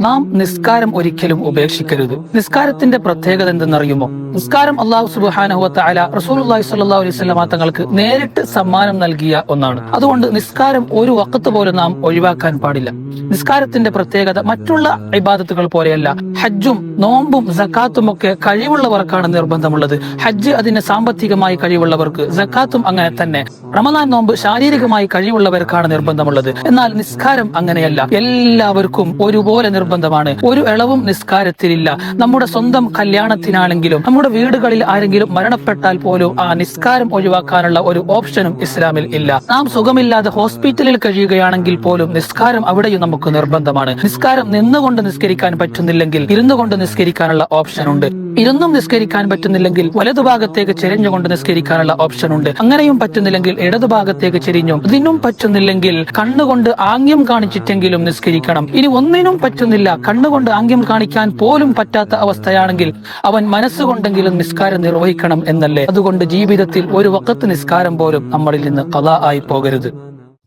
നാം നിസ്കാരം ഒരിക്കലും ഉപേക്ഷിക്കരുത്. നിസ്കാരത്തിന്റെ പ്രത്യേകത എന്തെന്നറിയുമോ? നിസ്കാരം അല്ലാഹു സുബ്ഹാനഹു വ തആല റസൂലുള്ളാഹി സ്വല്ലല്ലാഹു അലൈഹി വസല്ലമ തങ്ങൾക്ക് നേരിട്ട് സമ്മാനം നൽകിയ ഒന്നാണ്. അതുകൊണ്ട് നിസ്കാരം ഒരു വഖത്ത് പോലും നാം ഒഴിവാക്കാൻ പാടില്ല. നിസ്കാരത്തിന്റെ പ്രത്യേകത മറ്റുള്ള ഇബാദത്തുകൾ പോലെയല്ല. ഹജ്ജും നോമ്പും സക്കാത്തും ഒക്കെ കഴിവുള്ളവർക്കാണ് നിർബന്ധമുള്ളത്. ഹജ്ജ് അതിന് സാമ്പത്തികമായി കഴിവുള്ളവർക്ക്, സക്കാത്തും അങ്ങനെ തന്നെ. റമദാൻ നോമ്പ് ശാരീരികമായി കഴിവുള്ളവർക്കാണ് നിർബന്ധമുള്ളത്. എന്നാൽ നിസ്കാരം അങ്ങനെയല്ല, എല്ലാവർക്കും ഒരുപോലെ നിർബന്ധമാണ്. ഒരു ഇളവും നിസ്കാരത്തിലില്ല. നമ്മുടെ സ്വന്തം കല്യാണത്തിനാണെങ്കിലും നമ്മുടെ വീടുകളിൽ ആരെങ്കിലും മരണപ്പെട്ടാൽ പോലും ആ നിസ്കാരം ഒഴിവാക്കാനുള്ള ഒരു ഓപ്ഷനും ഇസ്ലാമിൽ ഇല്ല. നാം സുഖമില്ലാതെ ഹോസ്പിറ്റലിൽ കഴിയുകയാണെങ്കിൽ പോലും നിസ്കാരം അവിടെയും നമുക്ക് നിർബന്ധമാണ്. നിസ്കാരം നിന്നുകൊണ്ട് നിസ്കരിക്കാൻ പറ്റുന്നില്ലെങ്കിൽ ഇരുന്നു കൊണ്ട് നിസ്കരിക്കാനുള്ള ഓപ്ഷൻ ഉണ്ട്. ഇരുന്നും നിസ്കരിക്കാൻ പറ്റുന്നില്ലെങ്കിൽ വലതുഭാഗത്തേക്ക് ചെരിഞ്ഞുകൊണ്ട് നിസ്കരിക്കാനുള്ള ഓപ്ഷൻ ഉണ്ട്. അങ്ങനെയും പറ്റുന്നില്ലെങ്കിൽ ഇടതുഭാഗത്തേക്ക് ചെരിഞ്ഞും. ഇതിനും പറ്റുന്നില്ലെങ്കിൽ കണ്ണുകൊണ്ട് ആംഗ്യം കാണിച്ചിട്ടെങ്കിലും നിസ്കരിക്കണം. ഇനി ഒന്നിനും പറ്റുന്നില്ല, കണ്ണുകൊണ്ട് ആംഗ്യം കാണിക്കാൻ പോലും പറ്റാത്ത അവസ്ഥയാണെങ്കിൽ അവൻ മനസ്സുകൊണ്ടെങ്കിലും നിസ്കാരം നിർവഹിക്കണം എന്നല്ലേ? അതുകൊണ്ട് ജീവിതത്തിൽ ഒരു വഖത്ത് നിസ്കാരം പോലും നമ്മളിൽ നിന്ന് ഖളാ ആയി പോകരുത്.